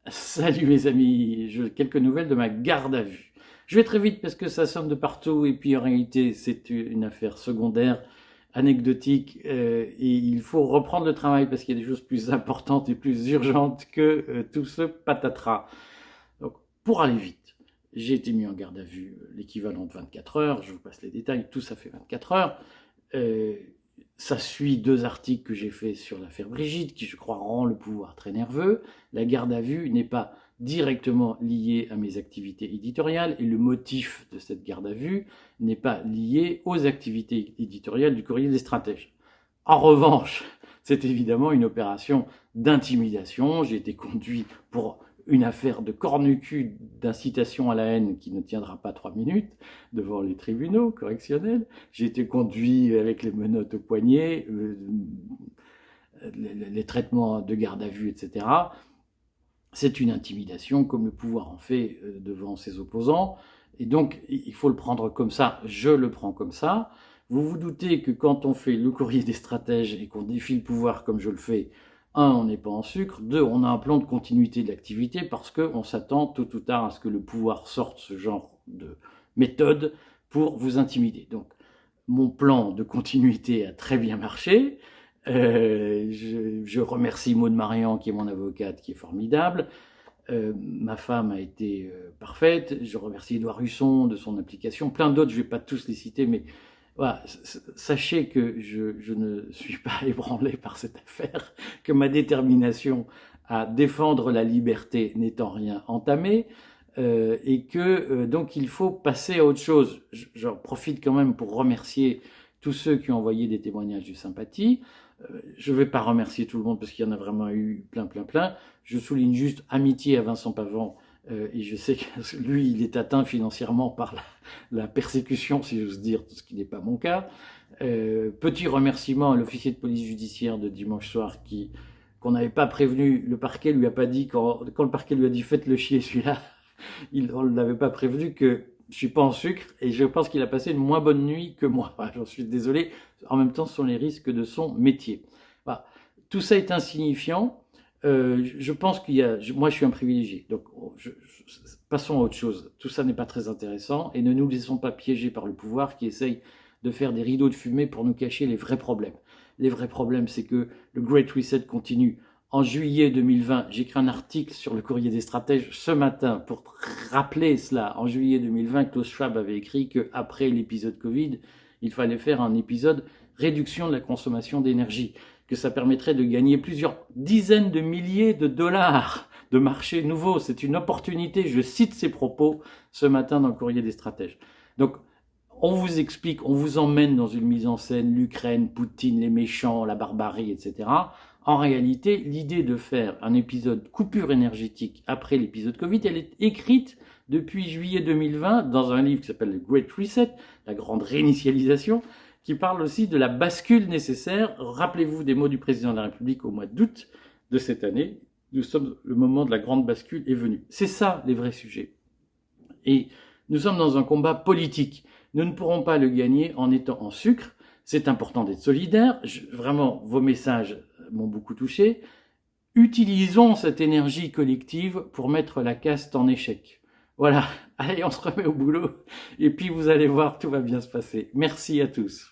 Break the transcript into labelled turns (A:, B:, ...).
A: Salut mes amis, quelques nouvelles de ma garde à vue. Je vais très vite parce que ça sonne de partout et puis en réalité c'est une affaire secondaire, anecdotique et il faut reprendre le travail parce qu'il y a des choses plus importantes et plus urgentes que tout ce patatras. Donc pour aller vite, j'ai été mis en garde à vue l'équivalent de 24 heures, je vous passe les détails, tout ça fait 24 heures. Euh, Ça suit deux articles que j'ai faits sur l'affaire Brigitte, qui je crois rend le pouvoir très nerveux. La garde à vue n'est pas directement liée à mes activités éditoriales et le motif de cette garde à vue n'est pas lié aux activités éditoriales du Courrier des Stratèges. En revanche, c'est évidemment une opération d'intimidation. J'ai été conduit pour une affaire de cornucule d'incitation à la haine qui ne tiendra pas 3 minutes devant les tribunaux correctionnels. J'ai été conduit avec les menottes au poignet, les traitements de garde à vue, etc. C'est une intimidation comme le pouvoir en fait devant ses opposants. Et donc, il faut le prendre comme ça. Je le prends comme ça. Vous vous doutez que quand on fait le courrier des stratèges et qu'on défie le pouvoir comme je le fais, on n'est pas en sucre. Deux, on a un plan de continuité de l'activité parce qu'on s'attend tôt ou tard à ce que le pouvoir sorte ce genre de méthode pour vous intimider. Donc, mon plan de continuité a très bien marché. Je remercie Maud Marian, qui est mon avocate, qui est formidable. Ma femme a été parfaite. Je remercie Édouard Husson de son implication. Plein d'autres, je ne vais pas tous les citer, mais voilà, sachez que je ne suis pas ébranlé par cette affaire, que ma détermination à défendre la liberté n'est en rien entamée, et que donc il faut passer à autre chose. J'en profite quand même pour remercier tous ceux qui ont envoyé des témoignages de sympathie. Je ne vais pas remercier tout le monde parce qu'il y en a vraiment eu plein. Je souligne juste amitié à Vincent Pavant, et je sais que lui, il est atteint financièrement par la persécution, si j'ose dire, ce qui n'est pas mon cas. Petit remerciement à l'officier de police judiciaire de dimanche soir qu'on n'avait pas prévenu, le parquet lui a pas dit, quand le parquet lui a dit faites le chier celui-là, on ne l'avait pas prévenu que je suis pas en sucre et je pense qu'il a passé une moins bonne nuit que moi. Voilà, j'en suis désolé. En même temps, ce sont les risques de son métier. Voilà. Tout ça est insignifiant. Je pense moi, je suis un privilégié. Donc, passons à autre chose. Tout ça n'est pas très intéressant et ne nous laissons pas piéger par le pouvoir qui essaye de faire des rideaux de fumée pour nous cacher les vrais problèmes. Les vrais problèmes, c'est que le Great Reset continue. En juillet 2020, j'écris un article sur le courrier des stratèges ce matin pour rappeler cela. En juillet 2020, Klaus Schwab avait écrit qu'après l'épisode Covid, il fallait faire un épisode réduction de la consommation d'énergie, que ça permettrait de gagner plusieurs dizaines de milliers de dollars de marché nouveau. C'est une opportunité. Je cite ces propos ce matin dans le courrier des stratèges. Donc, on vous explique, on vous emmène dans une mise en scène, l'Ukraine, Poutine, les méchants, la barbarie, etc. En réalité, l'idée de faire un épisode coupure énergétique après l'épisode Covid, elle est écrite depuis juillet 2020 dans un livre qui s'appelle le Great Reset, la grande réinitialisation, qui parle aussi de la bascule nécessaire. Rappelez-vous des mots du président de la République au mois d'août de cette année. Le moment de la grande bascule est venu. C'est ça les vrais sujets. Et nous sommes dans un combat politique. Nous ne pourrons pas le gagner en étant en sucre. C'est important d'être solidaire. Vraiment, vos messages m'ont beaucoup touché. Utilisons cette énergie collective pour mettre la caste en échec. Voilà, allez, on se remet au boulot. Et puis vous allez voir, tout va bien se passer. Merci à tous.